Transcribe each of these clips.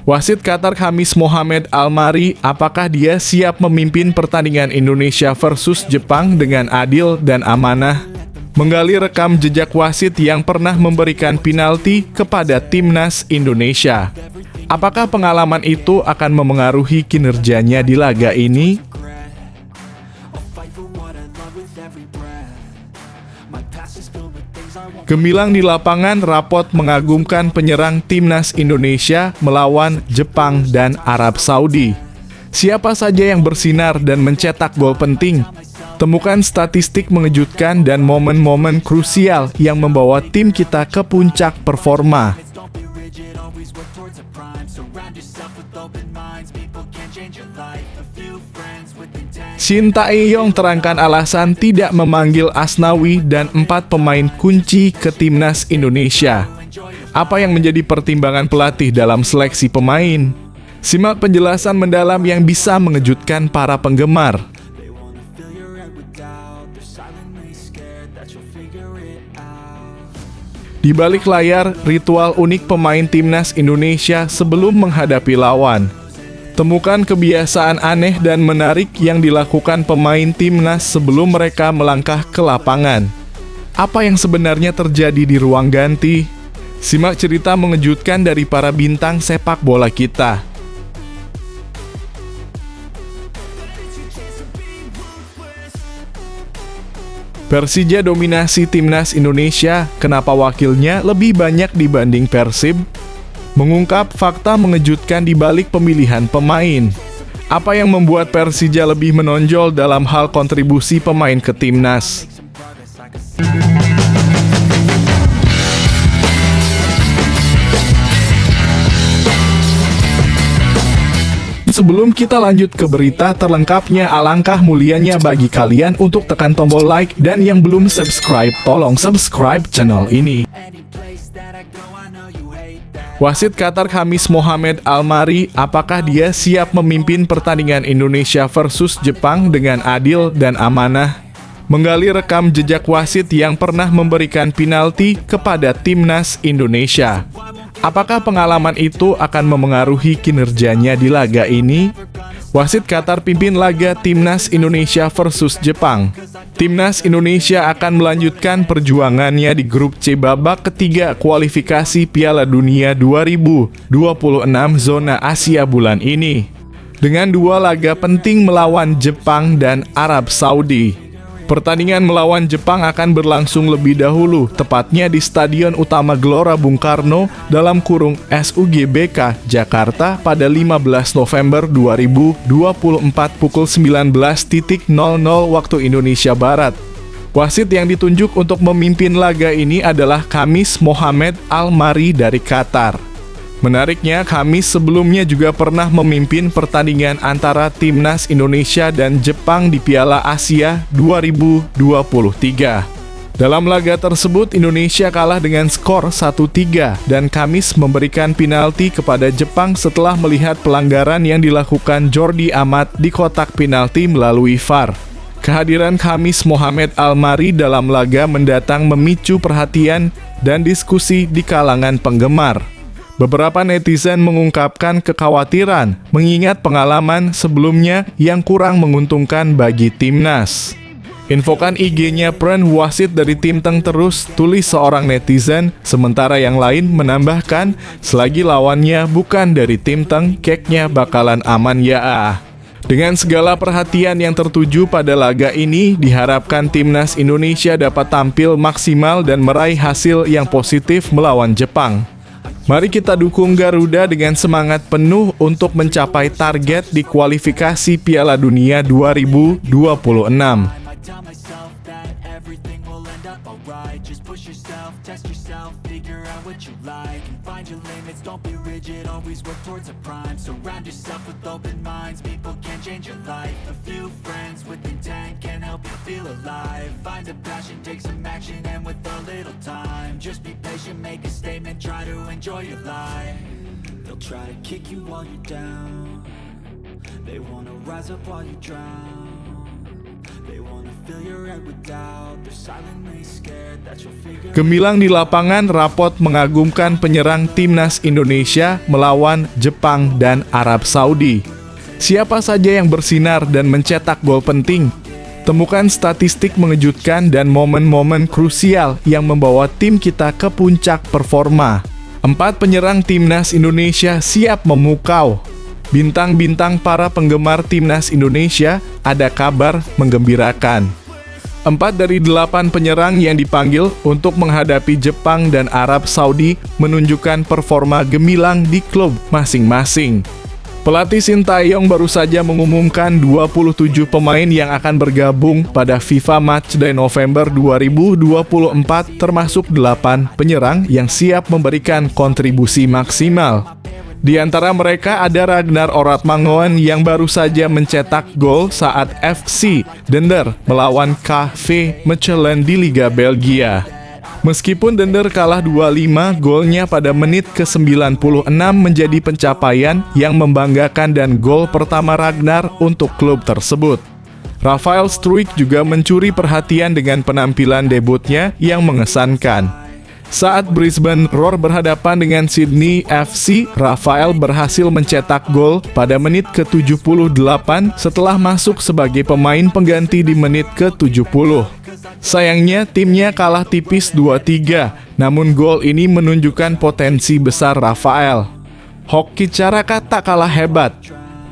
Wasit Qatar Khamis Mohamed Al-Mari, apakah dia siap memimpin pertandingan Indonesia versus Jepang dengan adil dan amanah? Menggali rekam jejak wasit yang pernah memberikan penalti kepada timnas Indonesia. Apakah pengalaman itu akan memengaruhi kinerjanya di laga ini? Gemilang di lapangan, rapot mengagumkan penyerang timnas Indonesia melawan Jepang dan Arab Saudi. Siapa saja yang bersinar dan mencetak gol penting? Temukan statistik mengejutkan dan momen-momen krusial yang membawa tim kita ke puncak performa. Shin Tae-yong terangkan alasan tidak memanggil Asnawi dan 4 pemain kunci ke timnas Indonesia. Apa yang menjadi pertimbangan pelatih dalam seleksi pemain? Simak penjelasan mendalam yang bisa mengejutkan para penggemar. Di balik layar, ritual unik pemain timnas Indonesia sebelum menghadapi lawan. Temukan kebiasaan aneh dan menarik yang dilakukan pemain timnas sebelum mereka melangkah ke lapangan. Apa yang sebenarnya terjadi di ruang ganti? Simak cerita mengejutkan dari para bintang sepak bola kita. Persija dominasi timnas Indonesia, kenapa wakilnya lebih banyak dibanding Persib? Mengungkap fakta mengejutkan di balik pemilihan pemain. Apa yang membuat Persija lebih menonjol dalam hal kontribusi pemain ke timnas? Sebelum kita lanjut ke berita terlengkapnya, alangkah mulianya bagi kalian untuk tekan tombol like, dan yang belum subscribe, tolong subscribe channel ini. Wasit Qatar Khamis Mohamed Al-Mari, apakah dia siap memimpin pertandingan Indonesia versus Jepang dengan adil dan amanah? Menggali rekam jejak wasit yang pernah memberikan penalti kepada timnas Indonesia. Apakah pengalaman itu akan memengaruhi kinerjanya di laga ini? Wasit Qatar pimpin laga timnas Indonesia versus Jepang. Timnas Indonesia akan melanjutkan perjuangannya di grup C babak ketiga kualifikasi Piala Dunia 2026 zona Asia bulan ini. Dengan 2 laga penting melawan Jepang dan Arab Saudi. Pertandingan melawan Jepang akan berlangsung lebih dahulu, tepatnya di Stadion Utama Gelora Bung Karno (SUGBK) Jakarta pada 15 November 2024 pukul 19.00 waktu Indonesia Barat. Wasit yang ditunjuk untuk memimpin laga ini adalah Khamis Mohamed Al-Mari dari Qatar. Menariknya, Khamis sebelumnya juga pernah memimpin pertandingan antara timnas Indonesia dan Jepang di Piala Asia 2023. Dalam laga tersebut, Indonesia kalah dengan skor 1-3 dan Khamis memberikan penalti kepada Jepang setelah melihat pelanggaran yang dilakukan Jordi Amat di kotak penalti melalui VAR. Kehadiran Khamis Mohamed Al-Mari dalam laga mendatang memicu perhatian dan diskusi di kalangan penggemar. Beberapa netizen mengungkapkan kekhawatiran mengingat pengalaman sebelumnya yang kurang menguntungkan bagi timnas. Infokan IG-nya Pren wasit dari tim Teng terus, tulis seorang netizen, sementara yang lain menambahkan, selagi lawannya bukan dari tim Teng, keknya bakalan aman ya. Dengan segala perhatian yang tertuju pada laga ini, diharapkan timnas Indonesia dapat tampil maksimal dan meraih hasil yang positif melawan Jepang. Mari kita dukung Garuda dengan semangat penuh untuk mencapai target di kualifikasi Piala Dunia 2026. Feel alive, find a passion, take some action, and with a little time, just be patient, make a statement, try to enjoy your life. They'll try to kick you while you're down, they wanna rise up while you drown, they wanna fill your head with doubt. They're silently scared that you'll figure. Gemilang di lapangan, rapot mengagumkan penyerang timnas Indonesia melawan Jepang dan Arab Saudi. Siapa saja yang bersinar dan mencetak gol penting? Temukan statistik mengejutkan dan momen-momen krusial yang membawa tim kita ke puncak performa. 4 penyerang timnas Indonesia siap memukau. Bintang-bintang para penggemar timnas Indonesia ada kabar menggembirakan. 4 dari 8 penyerang yang dipanggil untuk menghadapi Jepang dan Arab Saudi menunjukkan performa gemilang di klub masing-masing. Pelatih Sintayong baru saja mengumumkan 27 pemain yang akan bergabung pada FIFA Matchday November 2024 termasuk 8 penyerang yang siap memberikan kontribusi maksimal. Di antara mereka ada Ragnar Oratmangoen yang baru saja mencetak gol saat FC Dender melawan KV Mechelen di Liga Belgia. Meskipun Dender kalah 2-5, golnya pada menit ke-96 menjadi pencapaian yang membanggakan dan gol pertama Ragnar untuk klub tersebut. Rafael Struijk juga mencuri perhatian dengan penampilan debutnya yang mengesankan. Saat Brisbane Roar berhadapan dengan Sydney FC, Rafael berhasil mencetak gol pada menit ke-78 setelah masuk sebagai pemain pengganti di menit ke-70. Sayangnya timnya kalah tipis 2-3, namun gol ini menunjukkan potensi besar Rafael. Hoki Caraka tak kalah hebat.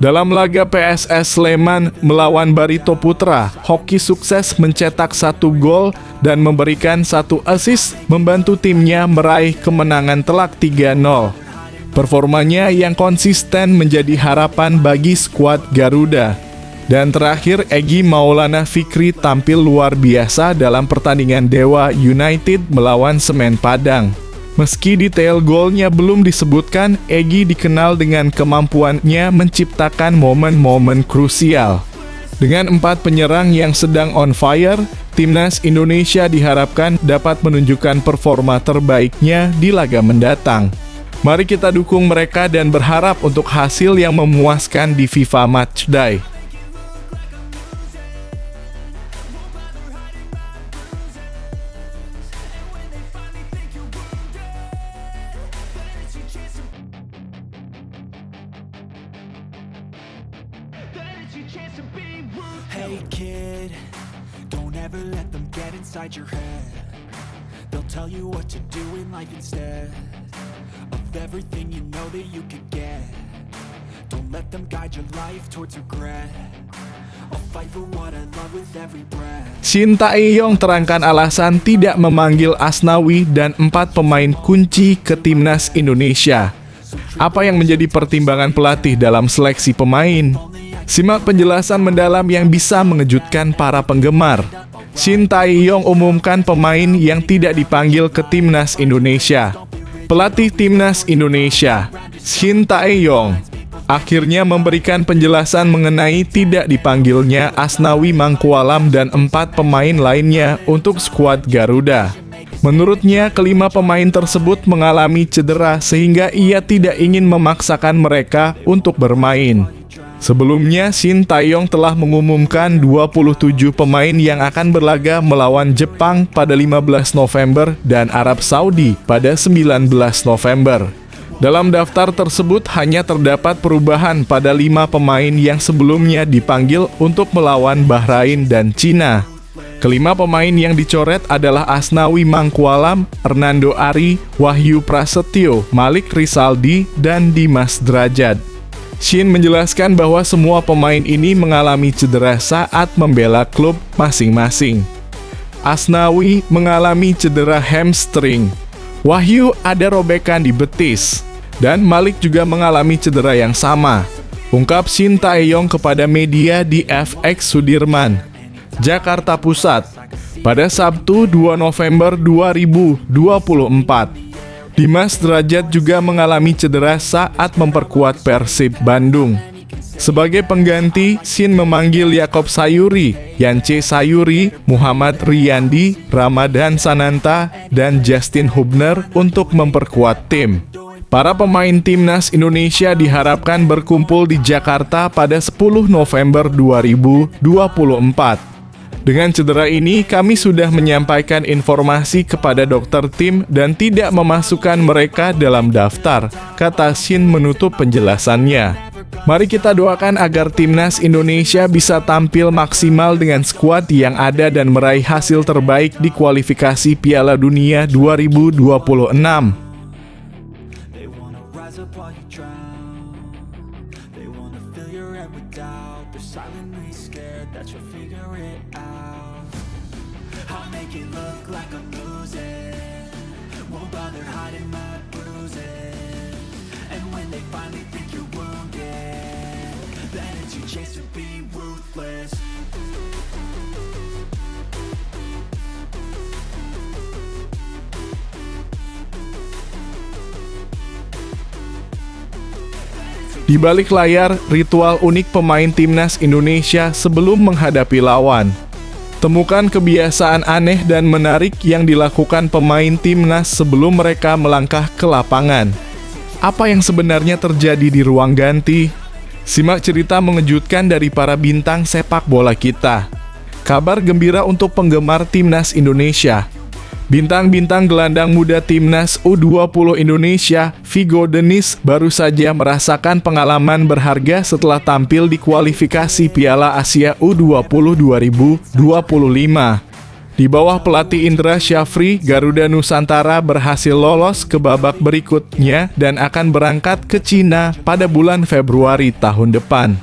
Dalam laga PSS Sleman melawan Barito Putra, Hoki sukses mencetak 1 gol dan memberikan 1 assist membantu timnya meraih kemenangan telak 3-0. Performanya yang konsisten menjadi harapan bagi skuad Garuda. Dan terakhir, Egy Maulana Fikri tampil luar biasa dalam pertandingan Dewa United melawan Semen Padang. Meski detail golnya belum disebutkan, Egy dikenal dengan kemampuannya menciptakan momen-momen krusial. Dengan 4 penyerang yang sedang on fire, timnas Indonesia diharapkan dapat menunjukkan performa terbaiknya di laga mendatang. Mari kita dukung mereka dan berharap untuk hasil yang memuaskan di FIFA Matchday. Hey kid, don't ever let them get inside your head. They'll tell you what to do in life instead of everything you know that you could get. Don't let them guide your life towards regret. I'll fight for what I love with every breath. Sintayong terangkan alasan tidak memanggil Asnawi dan 4 pemain kunci ke timnas Indonesia. Apa yang menjadi pertimbangan pelatih dalam seleksi pemain? Simak penjelasan mendalam yang bisa mengejutkan para penggemar. Sintayong umumkan pemain yang tidak dipanggil ke timnas Indonesia. Pelatih timnas Indonesia, Sintayong, akhirnya memberikan penjelasan mengenai tidak dipanggilnya Asnawi Mangkualam dan 4 pemain lainnya untuk skuad Garuda. Menurutnya, kelima pemain tersebut mengalami cedera sehingga ia tidak ingin memaksakan mereka untuk bermain. Sebelumnya, Sintayong telah mengumumkan 27 pemain yang akan berlaga melawan Jepang pada 15 November dan Arab Saudi pada 19 November. Dalam daftar tersebut hanya terdapat perubahan pada 5 pemain yang sebelumnya dipanggil untuk melawan Bahrain dan Cina. Kelima pemain yang dicoret adalah Asnawi Mangkualam, Hernando Ari, Wahyu Prasetyo, Malik Rizaldi, dan Dimas Drajat. Shin menjelaskan bahwa semua pemain ini mengalami cedera saat membela klub masing-masing. Asnawi mengalami cedera hamstring, Wahyu ada robekan di betis, dan Malik juga mengalami cedera yang sama, ungkap Sintayong kepada media di FX Sudirman, Jakarta Pusat, pada Sabtu 2 November 2024. Dimas Drajat juga mengalami cedera saat memperkuat Persib Bandung. Sebagai pengganti, Shin memanggil Yakob Sayuri, Yance Sayuri, Muhammad Riyandi, Ramadan Sananta, dan Justin Hubner untuk memperkuat tim. Para pemain timnas Indonesia diharapkan berkumpul di Jakarta pada 10 November 2024. Dengan cedera ini, kami sudah menyampaikan informasi kepada dokter tim dan tidak memasukkan mereka dalam daftar, kata Shin menutup penjelasannya. Mari kita doakan agar timnas Indonesia bisa tampil maksimal dengan skuad yang ada dan meraih hasil terbaik di kualifikasi Piala Dunia 2026. They wanna rise up while you drown. They wanna fill your head with doubt. They're silently scared that you'll figure it out. I'll make it look like I'm losing. Won't bother hiding my bruises. And when they finally think you're wounded, then it's your chance to be ruthless. Di balik layar, ritual unik pemain timnas Indonesia sebelum menghadapi lawan. Temukan kebiasaan aneh dan menarik yang dilakukan pemain timnas sebelum mereka melangkah ke lapangan. Apa yang sebenarnya terjadi di ruang ganti? Simak cerita mengejutkan dari para bintang sepak bola kita. Kabar gembira untuk penggemar timnas Indonesia. Bintang-bintang gelandang muda timnas U20 Indonesia, Vigo Dennis, baru saja merasakan pengalaman berharga setelah tampil di kualifikasi Piala Asia U20 2025. Di bawah pelatih Indra Syafri, Garuda Nusantara berhasil lolos ke babak berikutnya dan akan berangkat ke Cina pada bulan Februari tahun depan.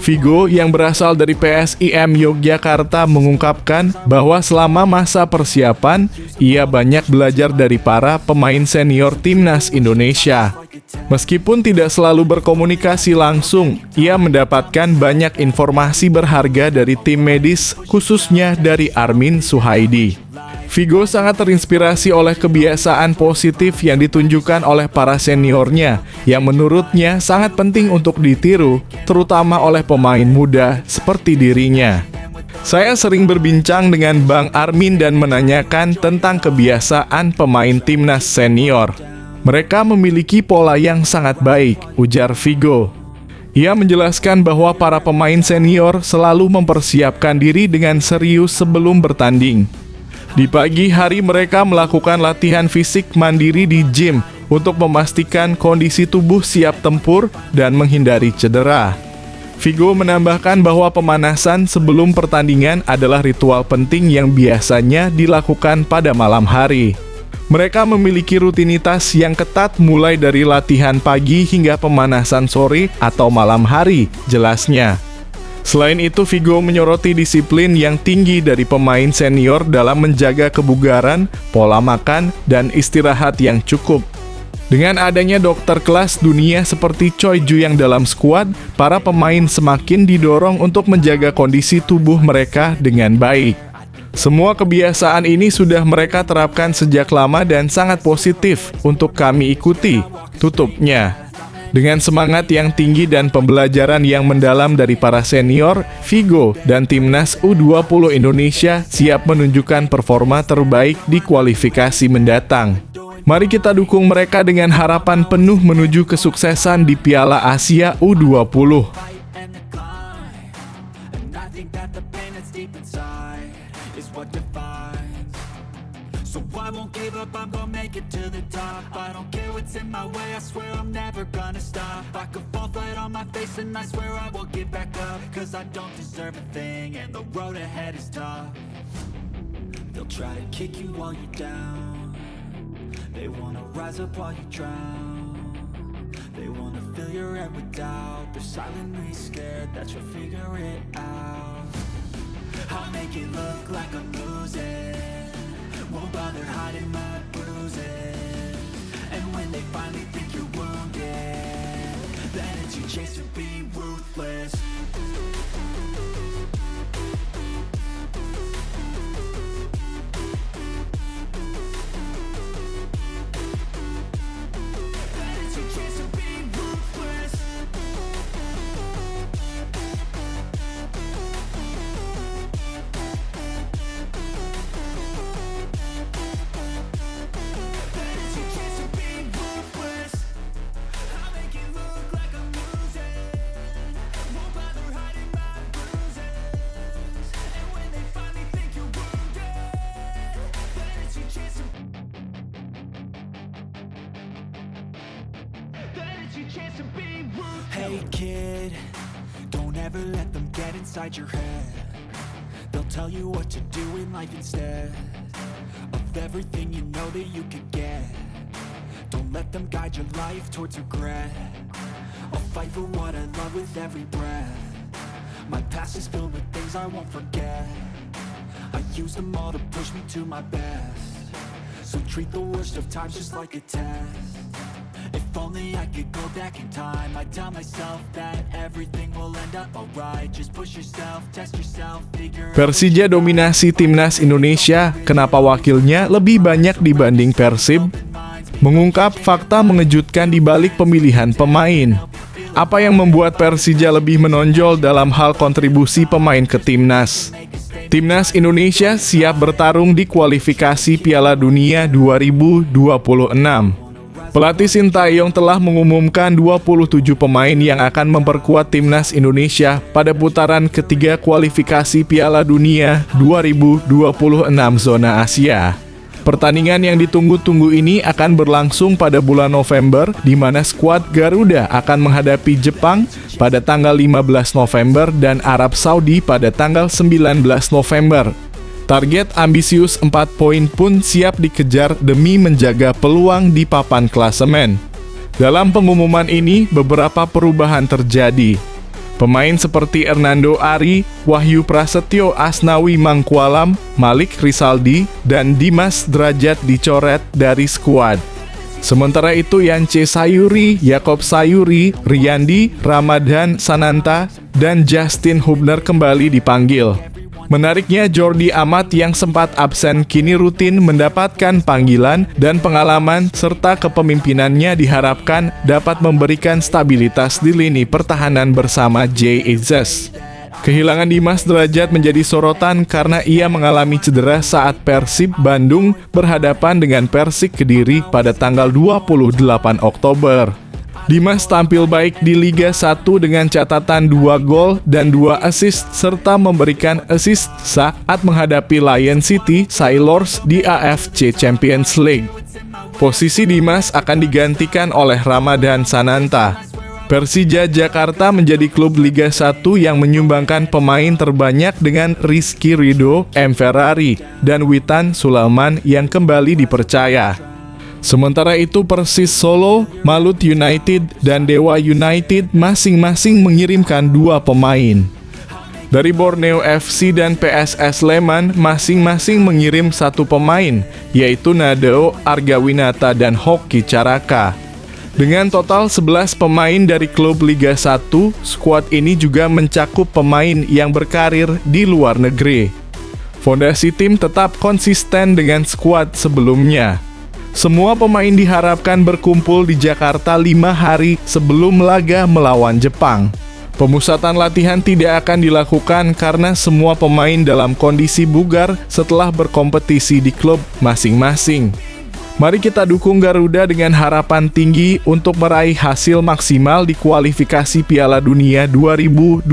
Vigo yang berasal dari PSIM Yogyakarta mengungkapkan bahwa selama masa persiapan, ia banyak belajar dari para pemain senior timnas Indonesia. Meskipun tidak selalu berkomunikasi langsung, ia mendapatkan banyak informasi berharga dari tim medis, khususnya dari Armin Suhaidi. Vigo sangat terinspirasi oleh kebiasaan positif yang ditunjukkan oleh para seniornya, yang menurutnya sangat penting untuk ditiru, terutama oleh pemain muda seperti dirinya. Saya sering berbincang dengan Bang Armin dan menanyakan tentang kebiasaan pemain timnas senior. Mereka memiliki pola yang sangat baik, ujar Vigo. Ia menjelaskan bahwa para pemain senior selalu mempersiapkan diri dengan serius sebelum bertanding. Di pagi hari mereka melakukan latihan fisik mandiri di gym untuk memastikan kondisi tubuh siap tempur dan menghindari cedera. Vigo menambahkan bahwa pemanasan sebelum pertandingan adalah ritual penting yang biasanya dilakukan pada malam hari. Mereka memiliki rutinitas yang ketat mulai dari latihan pagi hingga pemanasan sore atau malam hari, jelasnya. Selain itu, Vigo menyoroti disiplin yang tinggi dari pemain senior dalam menjaga kebugaran, pola makan, dan istirahat yang cukup. Dengan adanya dokter kelas dunia seperti Choi Ju-yang dalam skuad, para pemain semakin didorong untuk menjaga kondisi tubuh mereka dengan baik. Semua kebiasaan ini sudah mereka terapkan sejak lama dan sangat positif untuk kami ikuti, tutupnya. Dengan semangat yang tinggi dan pembelajaran yang mendalam dari para senior, Vigo dan timnas U20 Indonesia siap menunjukkan performa terbaik di kualifikasi mendatang. Mari kita dukung mereka dengan harapan penuh menuju kesuksesan di Piala Asia U20. So I won't give up, I'm gonna make it to the top. I don't care what's in my way, I swear I'm never gonna stop. I could fall flat on my face and I swear I will get back up. Cause I don't deserve a thing and the road ahead is tough. They'll try to kick you while you're down. They wanna rise up while you drown. They wanna fill your head with doubt. They're silently scared that you'll figure it out. I'll make it look like I'm losing. Won't bother hiding my bruises. And when they finally think you're wounded, then it's your chance to be ruthless. Then it's your chance to be ruthless. I'll make it look like I'm losing. Won't bother hiding. Hey kid, don't ever let them get inside your head. They'll tell you what to do in life instead of everything you know that you could get. Don't let them guide your life towards regret. I'll fight for what I love with every breath. My past is filled with things I won't forget. I use them all to push me to my best. So treat the worst of times just like a test. If only I could go back in time, I'd tell myself that everything will end up alright. Just push yourself, test yourself, figure out. Persija dominasi timnas Indonesia, kenapa wakilnya lebih banyak dibanding Persib? Mengungkap fakta mengejutkan di balik pemilihan pemain. Apa yang membuat Persija lebih menonjol dalam hal kontribusi pemain ke timnas? Timnas Indonesia siap bertarung di kualifikasi Piala Dunia 2026. Pelatih Sintayong telah mengumumkan 27 pemain yang akan memperkuat timnas Indonesia pada putaran ketiga kualifikasi Piala Dunia 2026 zona Asia. Pertandingan yang ditunggu-tunggu ini akan berlangsung pada bulan November, di mana skuad Garuda akan menghadapi Jepang pada tanggal 15 November dan Arab Saudi pada tanggal 19 November. Target ambisius 4 poin pun siap dikejar demi menjaga peluang di papan klasemen. Dalam pengumuman ini, beberapa perubahan terjadi. Pemain seperti Hernando Ari, Wahyu Prasetyo Asnawi Mangkualam, Malik Rizaldi, dan Dimas Derajat dicoret dari skuad. Sementara itu Yance Sayuri, Yakob Sayuri, Riyandi, Ramadan Sananta, dan Justin Hubner kembali dipanggil. Menariknya, Jordi Amat yang sempat absen kini rutin mendapatkan panggilan dan pengalaman serta kepemimpinannya diharapkan dapat memberikan stabilitas di lini pertahanan bersama Jay Izzes. Kehilangan Dimas Derajat menjadi sorotan karena ia mengalami cedera saat Persib Bandung berhadapan dengan Persik Kediri pada tanggal 28 Oktober. Dimas tampil baik di Liga 1 dengan catatan 2 gol dan 2 assist serta memberikan assist saat menghadapi Lion City Sailors di AFC Champions League. Posisi Dimas akan digantikan oleh Ramadan Sananta. Persija Jakarta menjadi klub Liga 1 yang menyumbangkan pemain terbanyak dengan Rizky Ridho, M. Ferrari, dan Witan Sulaiman yang kembali dipercaya. Sementara itu Persis Solo, Malut United, dan Dewa United masing-masing mengirimkan 2 pemain. Dari Borneo FC dan PSS Sleman masing-masing mengirim 1 pemain, yaitu Nadeo Argawinata dan Hoki Caraka. Dengan total 11 pemain dari klub Liga 1, skuad ini juga mencakup pemain yang berkarir di luar negeri. Fondasi tim tetap konsisten dengan skuad sebelumnya. Semua pemain diharapkan berkumpul di Jakarta 5 hari sebelum laga melawan Jepang. Pemusatan latihan tidak akan dilakukan karena semua pemain dalam kondisi bugar setelah berkompetisi di klub masing-masing. Mari kita dukung Garuda dengan harapan tinggi untuk meraih hasil maksimal di kualifikasi Piala Dunia 2026.